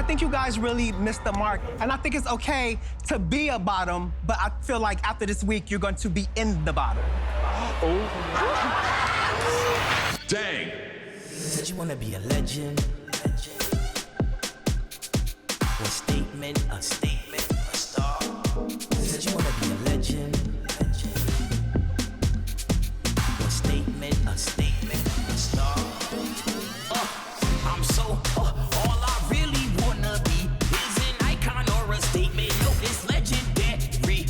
think you guys really missed the mark. And I think it's okay to be a bottom, but I feel like after this week, you're going to be in the bottom. Oh. Dang. Said you wanna be a legend. A statement, a star. Said you wanna be a legend. A statement, a star. I'm so, all I really wanna be is an icon or a statement. No, it's legendary.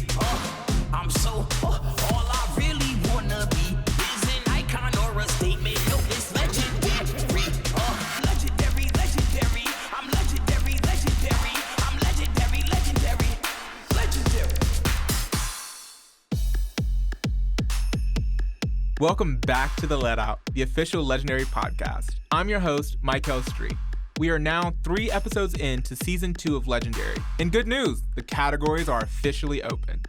I'm so, all I really wanna be is an icon or a statement. No, it's legendary. Legendary, legendary. I'm legendary, legendary. I'm legendary, legendary. Legendary. Welcome back to The Let Out, the official Legendary podcast. I'm your host, Mikelle Street. We are now 3 episodes into season 2 of Legendary. And good news, the categories are officially open.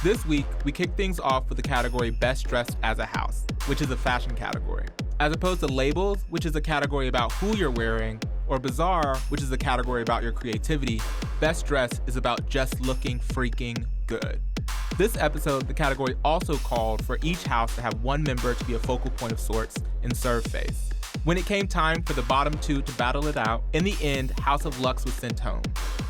This week, we kick things off with the category Best Dressed as a House, which is a fashion category. As opposed to Labels, which is a category about who you're wearing, or Bizarre, which is a category about your creativity, Best Dressed is about just looking freaking good. This episode, the category also called for each house to have one member to be a focal point of sorts and serve face. When it came time for the bottom 2 to battle it out, in the end, House of Luxe was sent home.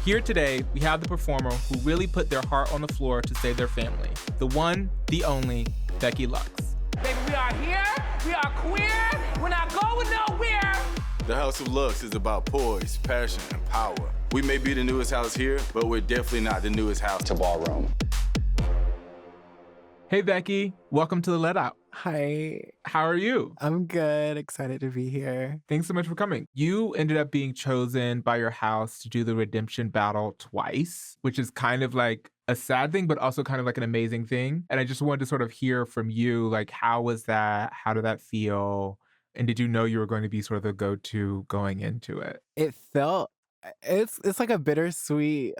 Here today, we have the performer who really put their heart on the floor to save their family. The one, the only, Becky Luxe. Baby, we are here, we are queer, we're not going nowhere. The House of Luxe is about poise, passion, and power. We may be the newest house here, but we're definitely not the newest house to Ballroom. Hey Becky, welcome to The Let Out. Hi. How are you? I'm good. Excited to be here. Thanks so much for coming. You ended up being chosen by your house to do the redemption battle twice, which is kind of like a sad thing, but also kind of like an amazing thing. And I just wanted to sort of hear from you, like, how was that? How did that feel? And did you know you were going to be sort of the go-to going into it? It's like a bittersweet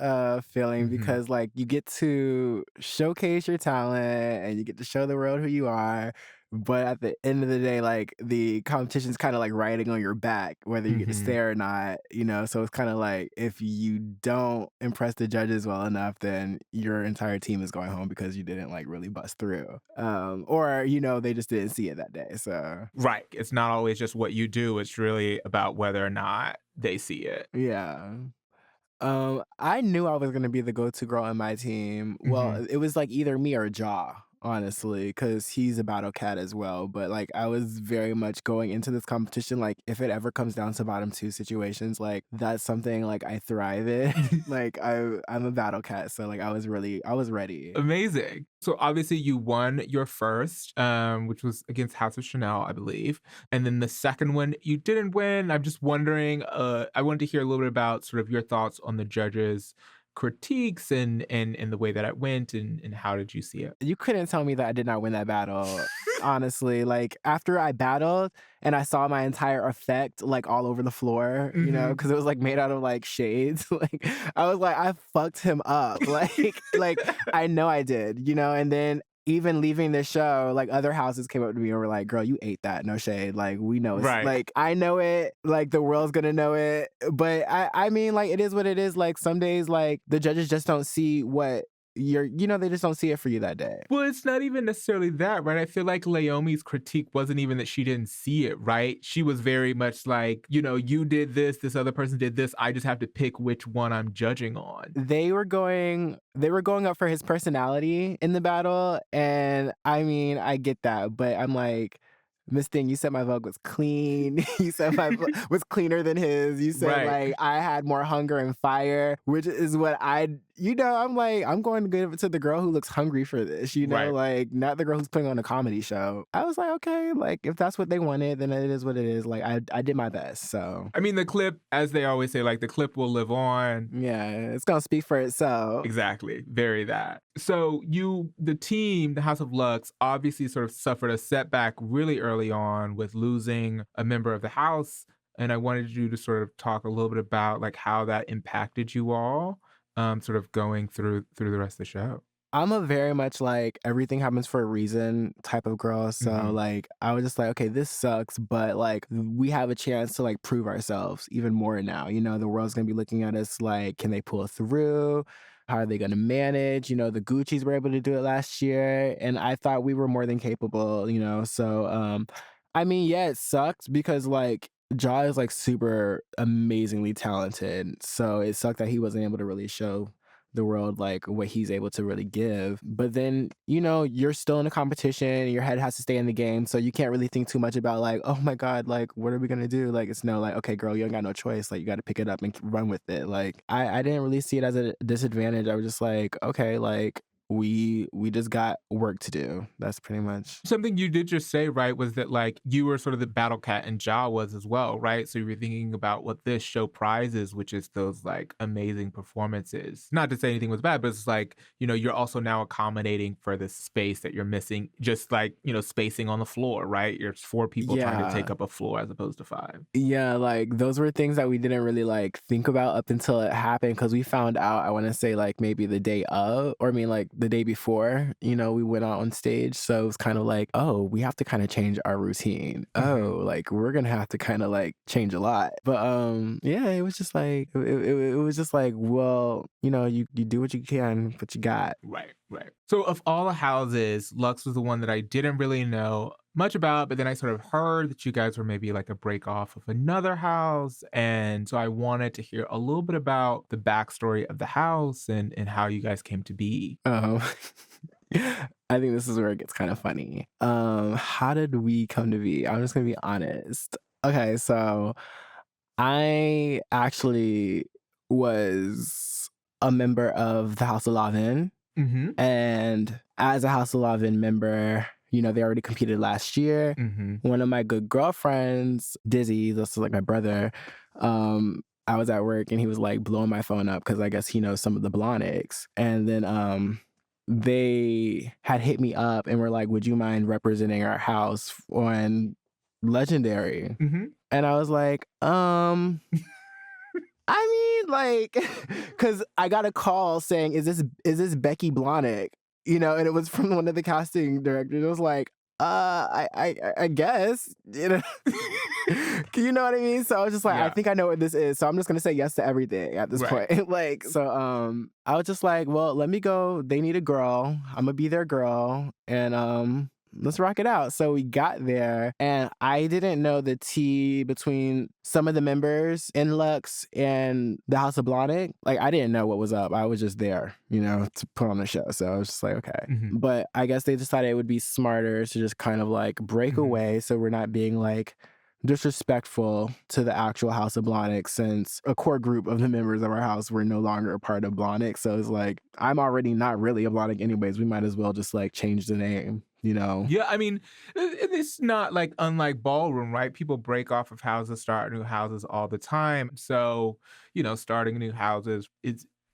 feeling because like you get to showcase your talent and you get to show the world who you are. But at the end of the day, like the competition's kind of like riding on your back, whether you get to stay or not, you know? So it's kind of like if you don't impress the judges well enough, then your entire team is going home because you didn't like really bust through. Or, you know, they just didn't see it that day. So Right. It's not always just what you do. It's really about whether or not they see it. yeah. I knew I was going to be the go-to girl on my team. Well, it was like either me or Ja, honestly, because he's a battle cat as well. But like I was very much going into this competition, like if it ever comes down to bottom 2 situations, like that's something like I thrive in. Like I'm a battle cat. So like I was ready. Amazing. So obviously you won your first, which was against House of Chanel, I believe. And then the second one you didn't win. I'm just wondering, I wanted to hear a little bit about sort of your thoughts on the judges' critiques and the way that it went and how did you see it? You couldn't tell me that I did not win that battle. Honestly, like after I battled and I saw my entire effect like all over the floor, you know, because it was like made out of like shades. Like I was like, I fucked him up. like I know I did, you know, and then even leaving the show, like other houses came up to me and were like, girl, you ate that. No shade. Like we know it's like I know it, like the world's gonna know it. But I mean, like it is what it is. Like some days like the judges just don't see what they just don't see it for you that day. Well, it's not even necessarily that, right? I feel like Leomi's critique wasn't even that she didn't see it, right? She was very much like, you know, you did this other person did this. I just have to pick which one I'm judging on. They were going up for his personality in the battle. And I mean, I get that, but I'm like, Miss Thing, you said my Vogue was clean. You said my Vogue was cleaner than his. You said like I had more hunger and fire, which is what I'm like, I'm going to give it to the girl who looks hungry for this, you know, like not the girl who's putting on a comedy show. I was like, okay, like if that's what they wanted, then it is what it is. Like I did my best. So I mean, the clip, as they always say, like the clip will live on. Yeah, it's gonna speak for itself. Exactly. Very that. So the team, the House of Luxe, obviously sort of suffered a setback really early on with losing a member of the house. And I wanted you to sort of talk a little bit about like how that impacted you all, sort of going through the rest of the show. I'm a very much like everything happens for a reason type of girl. So like I was just like, okay, this sucks, but like we have a chance to like prove ourselves even more now. You know, the world's gonna be looking at us like, can they pull through? How are they gonna manage? You know, the Gucci's were able to do it last year, and I thought we were more than capable, you know. So I mean, yeah, it sucked because like Ja is like super amazingly talented. So it sucked that he wasn't able to really show the world like what he's able to really give. But then, you know, you're still in a competition, your head has to stay in the game, so you can't really think too much about like, oh my god, like what are we gonna do? Like it's no like, okay girl, you ain't got no choice, like you got to pick it up and run with it. Like I didn't really see it as a disadvantage. I was just like, okay, like we just got work to do. That's pretty much Something you did just say, right, was that like you were sort of the battle cat and Ja was as well, right? So you were thinking about what this show prizes, which is those like amazing performances. Not to say anything was bad, but it's like, you know, you're also now accommodating for the space that you're missing, just like, you know, spacing on the floor, right? You're 4 people trying to take up a floor as opposed to 5. Yeah, like those were things that we didn't really like think about up until it happened, because we found out, I want to say like maybe the day of, or I mean like the day before, you know, we went out on stage. So it was kind of like, oh, we have to kind of change our routine. Oh, like we're gonna have to kind of like change a lot. But yeah, it was just like it was just like, well, you know, you do what you can, what you got. Right, right. So of all the houses, Lux was the one that I didn't really know much about, but then I sort of heard that you guys were maybe like a break off of another house. And so I wanted to hear a little bit about the backstory of the house and how you guys came to be. I think this is where it gets kind of funny. How did we come to be? I'm just gonna be honest. Okay, so I actually was a member of the House of Lavin. And as a House of Lavin member, you know, they already competed last year. One of my good girlfriends, Dizzy, this is like my brother, I was at work and he was like blowing my phone up because I guess he knows some of the Blonics. And then they had hit me up and were like, would you mind representing our house on Legendary? And I was like, I mean, like, because I got a call saying, is this Becky Blonick? You know, and it was from one of the casting directors. It was like, I guess, you know, you know what I mean? So I was just like, I think I know what this is. So I'm just gonna say yes to everything at this point. Like, so I was just like, well, let me go. They need a girl. I'm gonna be their girl, and let's rock it out. So we got there, and I didn't know the tea between some of the members in Lux and the House of Blonick. Like, I didn't know what was up. I was just there, you know, to put on the show. So I was just like, okay. But I guess they decided it would be smarter to just kind of like break away, so we're not being like disrespectful to the actual House of Blonick, since a core group of the members of our house were no longer a part of Blonick. So it's like, I'm already not really a Blonick anyways. We might as well just like change the name. You know? Yeah, I mean, it's not like unlike Ballroom, right? People break off of houses, start new houses all the time. So, you know, starting new houses,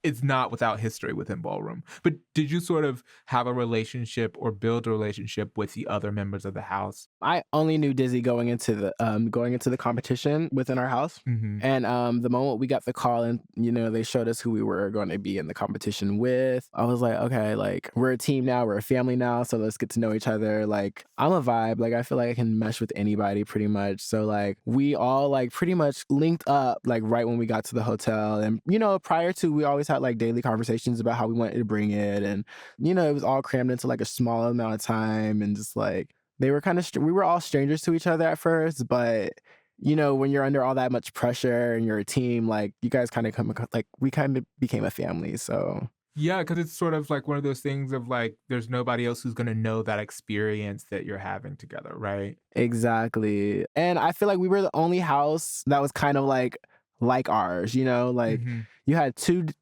it's not without history within Ballroom. But did you sort of have a relationship or build a relationship with the other members of the house? I only knew Dizzy going into the competition within our house. And the moment we got the call and, you know, they showed us who we were going to be in the competition with, I was like, okay, like we're a team now, we're a family now, so let's get to know each other. Like, I'm a vibe. Like, I feel like I can mesh with anybody pretty much. So like we all like pretty much linked up like right when we got to the hotel. And, you know, prior to, we always had like daily conversations about how we wanted to bring it. And, you know, it was all crammed into like a small amount of time, and just like, they were kind of, we were all strangers to each other at first, but, you know, when you're under all that much pressure and you're a team, like, you guys kind of come, like, we kind of became a family, so. Yeah, because it's sort of like one of those things of like, there's nobody else who's going to know that experience that you're having together, right? Exactly. And I feel like we were the only house that was kind of like ours, you know, like you had 3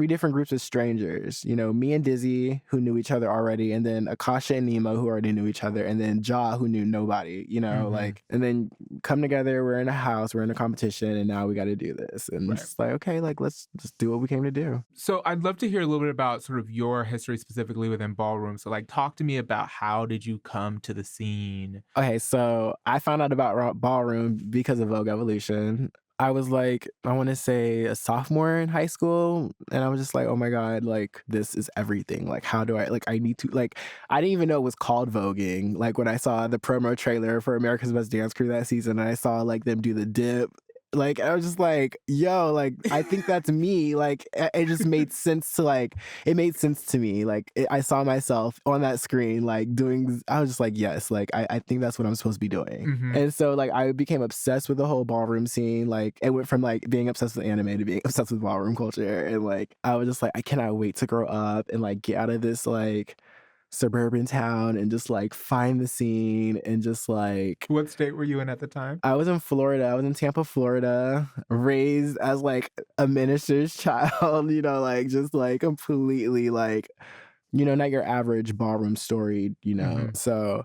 different groups of strangers, you know, me and Dizzy, who knew each other already, and then Akasha and Nemo, who already knew each other, and then Ja, who knew nobody, you know, like, and then come together, we're in a house, we're in a competition, and now we got to do this. And it's just like, okay, like, let's just do what we came to do. So I'd love to hear a little bit about sort of your history specifically within Ballroom. So like, talk to me about how did you come to the scene? Okay, so I found out about Ballroom because of Vogue Evolution. I was like, I want to say a sophomore in high school. And I was just like, oh my God, like, this is everything. Like, how do I, like, I need to, like, I didn't even know it was called voguing. Like, when I saw the promo trailer for America's Best Dance Crew that season, and I saw, like, them do the dip, like, I was just like, yo, like, I think that's me. Like, it just made sense to, like, it made sense to me. Like, I saw myself on that screen, like, doing, I was just like, yes, like, I think that's what I'm supposed to be doing. Mm-hmm. And so, like, I became obsessed with the whole ballroom scene. Like, it went from, like, being obsessed with anime to being obsessed with ballroom culture. And, like, I was just like, I cannot wait to grow up and, like, get out of this, like, suburban town and just, like, find the scene and just, like, What state were you in at the time? I was in Florida. I was in Tampa, Florida, raised as, like, a minister's child, you know, like, just, like, completely, like, you know, not your average ballroom story, you know. Mhm. So,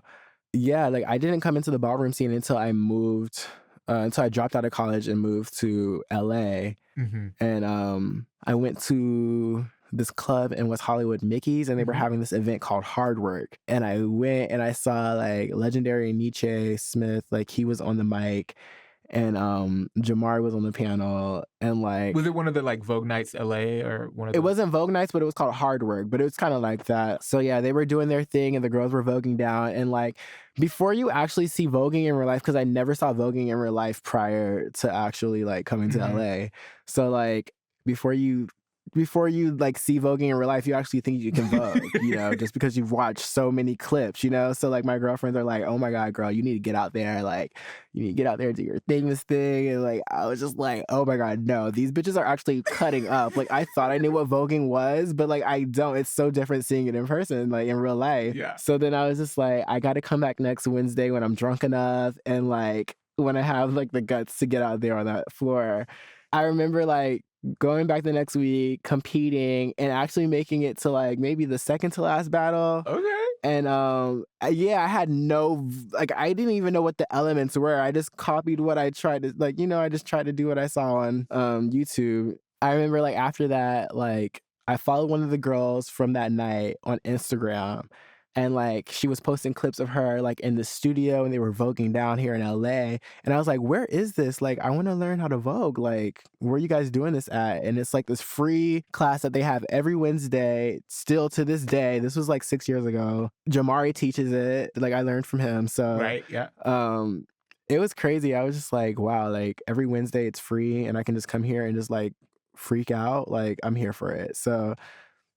yeah, like, I didn't come into the ballroom scene until I moved, until I dropped out of college and moved to LA. Mm-hmm. And I went to this club in West Hollywood, Mickey's, and they were Mhm. having this event called Hard Work. And I went and I saw, like, legendary Nietzsche Smith, like, he was on the mic, and Jamari was on the panel, and, like, Was it one of the like Vogue Nights LA or one of it the... wasn't Vogue Nights, but it was called Hard Work, but it was kind of like that. So yeah, they were doing their thing and the girls were voguing down. And, like, before you actually see voguing in real life, because I never saw voguing in real life prior to actually, like, coming to Mhm. LA. So, like, before you like see voguing in real life, you actually think you can vogue, you know, just because you've watched so many clips, you know. So, like, my girlfriends are like, oh my God, girl, you need to get out there, like, you need to get out there and do your thing, this thing. And, like, I was just like, oh my God, no, these bitches are actually cutting up. Like, I thought I knew what voguing was, but, like, I don't. It's so different seeing it in person, like, in real life. Yeah. So then I was just like, I got to come back next Wednesday when I'm drunk enough and, like, when I have, like, the guts to get out there on that floor. I remember, like, going back the next week, competing, and actually making it to, like, maybe the second to last battle. Okay. And yeah, I had like, I didn't even know what the elements were. I just copied what I tried to, like, you know, I just tried to do what I saw on YouTube. I remember, like, after that, like, I followed one of the girls from that night on Instagram. And, like, she was posting clips of her, like, in the studio, and they were voguing down here in LA. And I was like, where is this? Like, I want to learn how to vogue. Like, where are you guys doing this at? And it's, like, this free class that they have every Wednesday, still to this day. This was, like, 6 years ago. Jamari teaches it. Like, I learned from him. So, Right. Yeah. it was crazy. I was just like, wow, like, every Wednesday it's free, and I can just come here and just, like, freak out. Like, I'm here for it. So,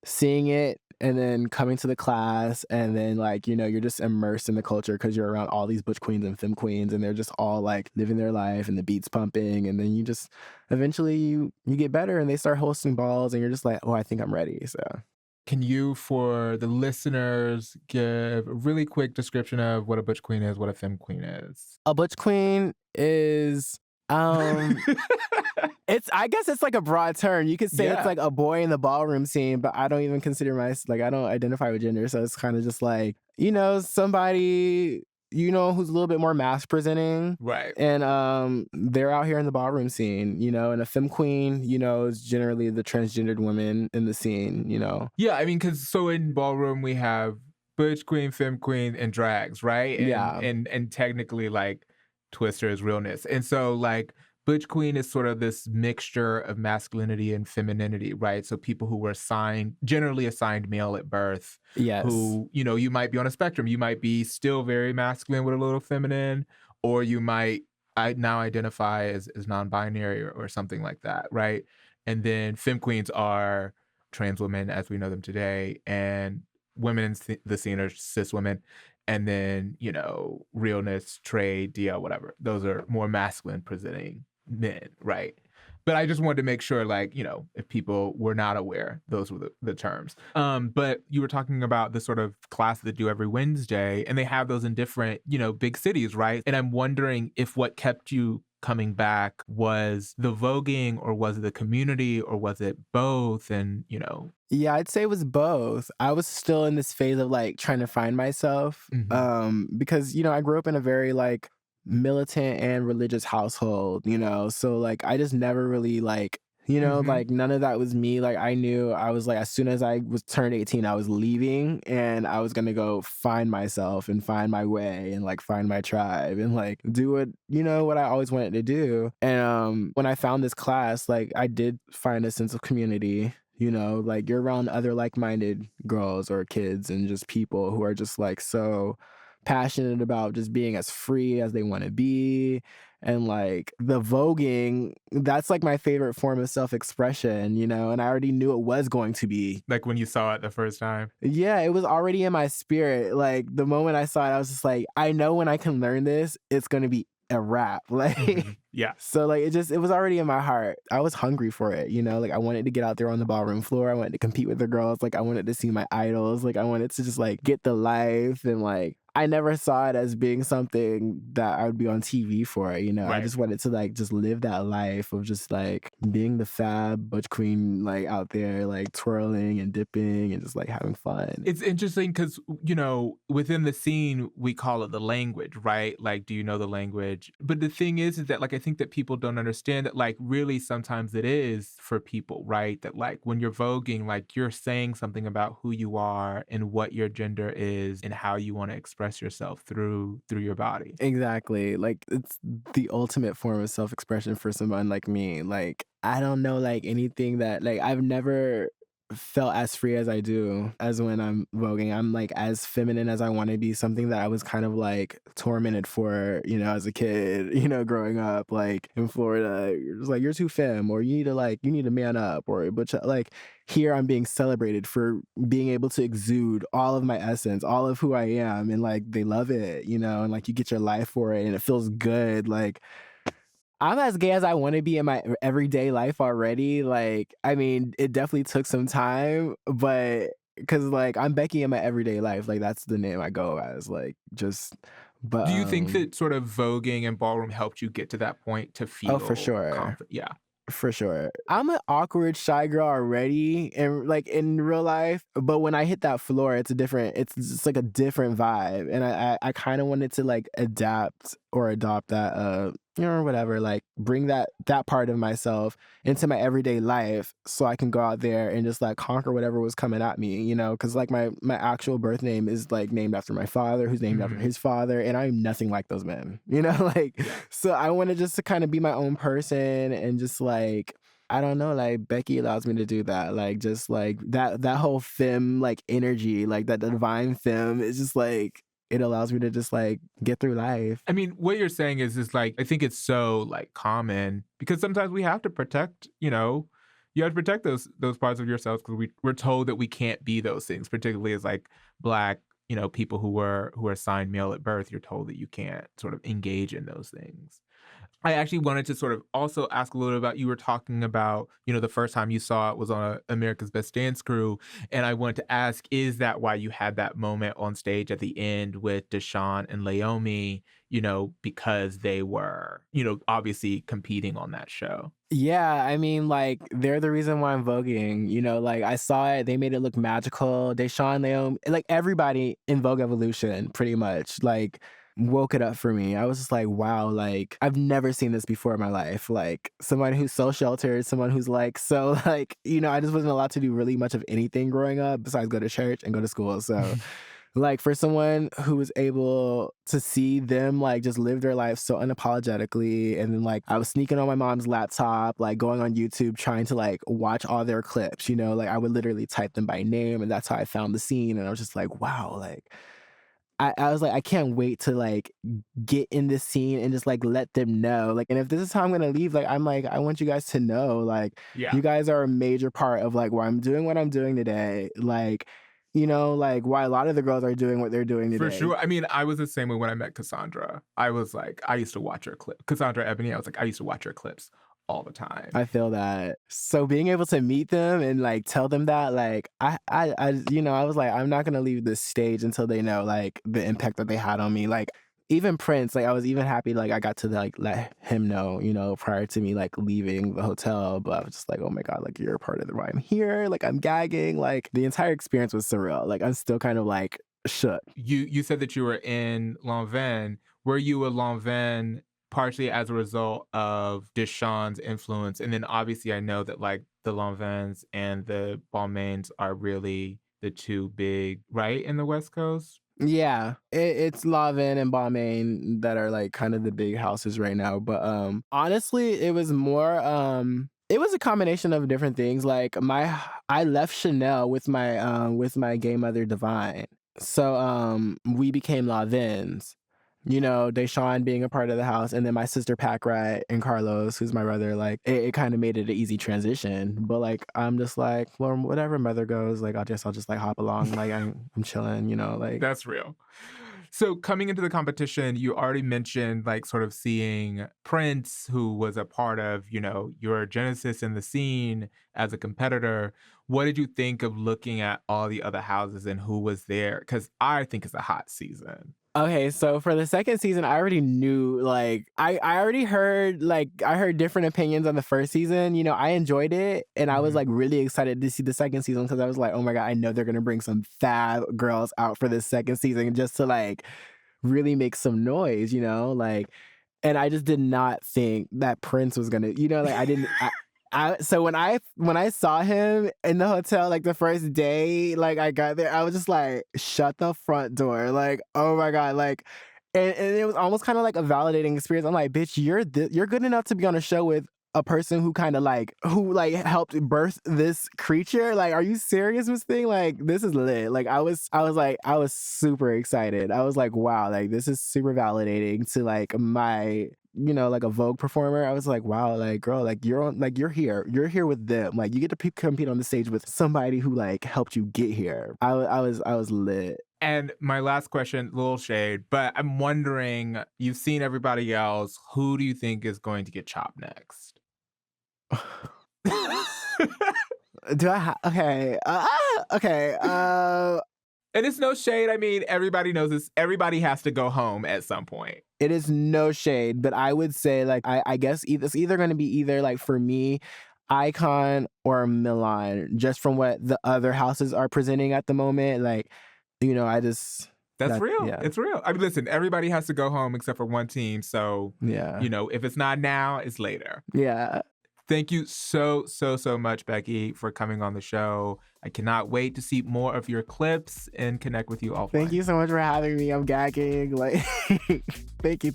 seeing it and then coming to the class, and then, like, you know, you're just immersed in the culture because you're around all these butch queens and femme queens, and they're just all, like, living their life and the beats pumping, and then you just eventually you get better and they start hosting balls and you're just like, oh, I think I'm ready. So Can you, for the listeners, give a really quick description of what a butch queen is, what a femme queen is? a butch queen is it's, I guess it's like a broad term. You could say Yeah. it's like a boy in the ballroom scene, but I don't even consider like, I don't identify with gender. So it's kind of just like, you know, somebody, you know, who's a little bit more mass presenting. Right. And they're out here in the ballroom scene, you know, and a femme queen, you know, is generally the transgendered woman in the scene, you know. Yeah, I mean, because so in ballroom we have butch queen, femme queen, and drags, right? And, Yeah. And technically, like, Twister is realness. And so, like, butch queen is sort of this mixture of masculinity and femininity, right? So people who were generally assigned male at birth, Yes. who, you know, you might be on a spectrum. You might be still very masculine with a little feminine, or you might now identify as non-binary or something like that, right? And then femme queens are trans women as we know them today, and women in the scene are cis women. And then, you know, realness, trade, DL, whatever. Those are more masculine presenting men, right? But I just wanted to make sure, like, you know, if people were not aware, those were the terms. But you were talking about the sort of class that they do every Wednesday, and they have those in different, you know, big cities, right? And I'm wondering if what kept you coming back was the voguing, or was it the community, or was it both? And, you know. Yeah, I'd say it was both. I was still in this phase of, like, trying to find myself. Because, you know, I grew up in a very, like, militant and religious household, you know, so, like, I just never really, like, You know, Mhm. like none of that was me. Like I knew I was like, as soon as I was turned 18, I was leaving and I was gonna go find myself and find my way and like find my tribe and like do what I always wanted to do. And when I found this class, like I did find a sense of community. You know, like you're around other like-minded girls or kids and just people who are just like so passionate about just being as free as they want to be. And like the voguing, that's like my favorite form of self-expression, and I already knew it was going to be. Like when you saw it the first time. Yeah, it was already in my spirit. Like the moment I saw it, I was just like, I know when I can learn this, it's going to be a rap. Like, Mhm. Yeah. so like it was already in my heart. I was hungry for it, like I wanted to get out there on the ballroom floor. I wanted to compete with the girls. Like I wanted to see my idols. Like I wanted to just like get the life and like I never saw it as being something that I would be on TV for, Right. I just wanted to like just live that life of just like being the fab butch queen, like out there like twirling and dipping and just like having fun. It's interesting because, within the scene, we call it the language, right? Like, do you know the language? But the thing is that like, I think that people don't understand that like really sometimes it is for people, right? That like when you're voguing, like you're saying something about who you are and what your gender is and how you want to express yourself through your body. Exactly. Like it's the ultimate form of self-expression for someone like me. Like I don't know like anything that like I've never felt as free as I do as when I'm voguing. I'm like as feminine as I want to be, something that I was kind of like tormented for, as a kid, growing up like in Florida. You're just like, you're too femme, or you need to man up, but like here I'm being celebrated for being able to exude all of my essence, all of who I am, and like they love it, and like you get your life for it and it feels good. Like I'm as gay as I want to be in my everyday life already. Like, I mean, it definitely took some time, but because like I'm Becky in my everyday life, like that's the name I go as. Like, just, but Do you think that sort of voguing and ballroom helped you get to that point to feel for sure. confident? Yeah. For sure. I'm an awkward, shy girl already, and like in real life. But when I hit that floor, it's just like a different vibe. And I kind of wanted to like adapt or adopt that, whatever, like bring that part of myself into my everyday life so I can go out there and just like conquer whatever was coming at me, because like my actual birth name is like named after my father, who's named after his father, and I'm nothing like those men, like, so I wanted just to kind of be my own person and just like, I don't know, like Becky allows me to do that. Like just like that whole femme like energy, like that divine femme is just like, it allows me to just like get through life. I mean, what you're saying is like, I think it's so like common because sometimes we have to protect, you have to protect those parts of yourselves because we're told that we can't be those things, particularly as like Black, people who are assigned male at birth. You're told that you can't sort of engage in those things. I actually wanted to sort of also ask a little about, you were talking about, the first time you saw it was on America's Best Dance Crew. And I wanted to ask, is that why you had that moment on stage at the end with Deshaun and Laomi, because they were, obviously competing on that show? Yeah, I mean, like, they're the reason why I'm voguing, like, I saw it, they made it look magical. Deshaun, Naomi, like, everybody in Vogue Evolution, pretty much, like, woke it up for me. I was just like, wow, like, I've never seen this before in my life. Like, someone who's so sheltered, someone who's like, so, like, I just wasn't allowed to do really much of anything growing up besides go to church and go to school, so... Like, for someone who was able to see them, like, just live their life so unapologetically, and then, like, I was sneaking on my mom's laptop, like, going on YouTube, trying to, like, watch all their clips, Like, I would literally type them by name, and that's how I found the scene, and I was just like, wow, like... I was like, I can't wait to, like, get in this scene and just, like, let them know. Like, and if this is how I'm gonna leave, like, I'm like, I want you guys to know, like, Yeah. you guys are a major part of, like, why I'm doing what I'm doing today. Like... like why a lot of the girls are doing what they're doing today. For sure. I mean, I was the same way when I met Cassandra. I was like, I used to watch her clip. Cassandra Ebony, I was like, I used to watch her clips all the time. I feel that. So being able to meet them and like tell them that, like, I was like, I'm not gonna leave this stage until they know like the impact that they had on me. Like, even Prince, like, I was even happy, like, I got to, like, let him know, prior to me, like, leaving the hotel. But I was just like, oh my God, like, you're a part of the why I'm here. Like, I'm gagging. Like, the entire experience was surreal. Like, I'm still kind of, like, shook. You said that you were in Lanvin. Were you a Lanvin partially as a result of Deshawn's influence. And then obviously I know that like the Lanvins and the Balmains are really the two big, right, in the West Coast? Yeah, it's Lavin and Balmain that are like kind of the big houses right now. But honestly, it was more it was a combination of different things. Like I left Chanel with my gay mother Divine. So we became Lavins. You know, Deshawn being a part of the house, and then my sister Pac Rat and Carlos, who's my brother, like it kind of made it an easy transition. But like I'm just like, well, whatever mother goes, like I'll just like hop along, like I'm chilling, you know, like That's real. So coming into the competition, you already mentioned like sort of seeing Prince, who was a part of, you know, your genesis in the scene as a competitor. What did you think of looking at all the other houses and who was there? Because I think it's a hot season. Okay, so for the second season, I already knew, like, I already heard, like, I heard different opinions on the first season. You know, I enjoyed it, and I was, like, really excited to see the second season because I was like, oh my God, I know they're going to bring some fab girls out for this second season just to, like, really make some noise, you know? Like, and I just did not think that Prince was going to, you know, like, I didn't... So when I saw him in the hotel, like the first day, like I got there, I was just like, shut the front door. Like, oh my God. Like, and it was almost kind of like a validating experience. I'm like, bitch, you're good enough to be on a show with a person who kind of like, who helped birth this creature. Like, are you serious, Miss Thing? Like, this is lit. Like, I was super excited. I was like, wow, like this is super validating to like my, you know, like a Vogue performer. I was like, wow, like girl, like you're here with them. Like you get to compete on the stage with somebody who like helped you get here. I was lit. And my last question, a little shade, but I'm wondering, you've seen everybody else. Who do you think is going to get chopped next? Do I okay. Okay. And it's no shade. I mean, everybody knows this. Everybody has to go home at some point. It is no shade, but I would say, like, I guess it's either going to be either, like, for me, Icon or Milan, just from what the other houses are presenting at the moment. Like, you know, That's real. Yeah. It's real. I mean, listen, everybody has to go home except for one team. So, yeah, you know, if it's not now, it's later. Yeah. Thank you so much, Becky, for coming on the show. I cannot wait to see more of your clips and connect with you offline. Thank you so much for having me. I'm gagging. Like, thank you.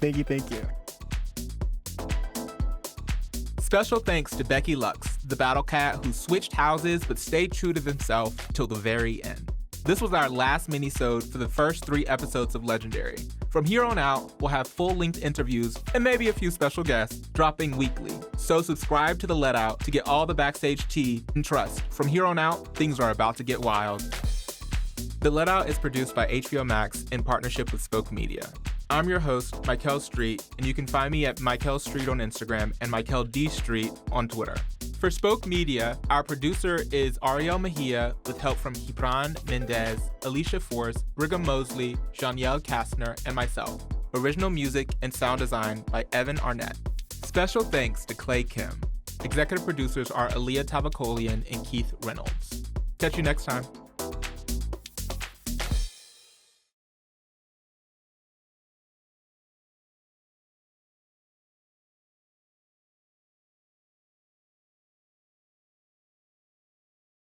Special thanks to Becky Luxe, the battle cat who switched houses but stayed true to themselves till the very end. This was our last mini-sode for the first 3 episodes of Legendary. From here on out, we'll have full-length interviews and maybe a few special guests dropping weekly. So subscribe to The Let Out to get all the backstage tea, and trust, from here on out, things are about to get wild. The Let Out is produced by HBO Max in partnership with Spoke Media. I'm your host, Mikelle Street, and you can find me at Mikelle Street on Instagram and Mikelle D Street on Twitter. For Spoke Media, our producer is Ariel Mejia with help from Gibran Mendez, Alicia Force, Brigham Mosley, Janielle Kastner, and myself. Original music and sound design by Evan Arnett. Special thanks to Clay Kim. Executive producers are Aaliyah Tavakolian and Keith Reynolds. Catch you next time.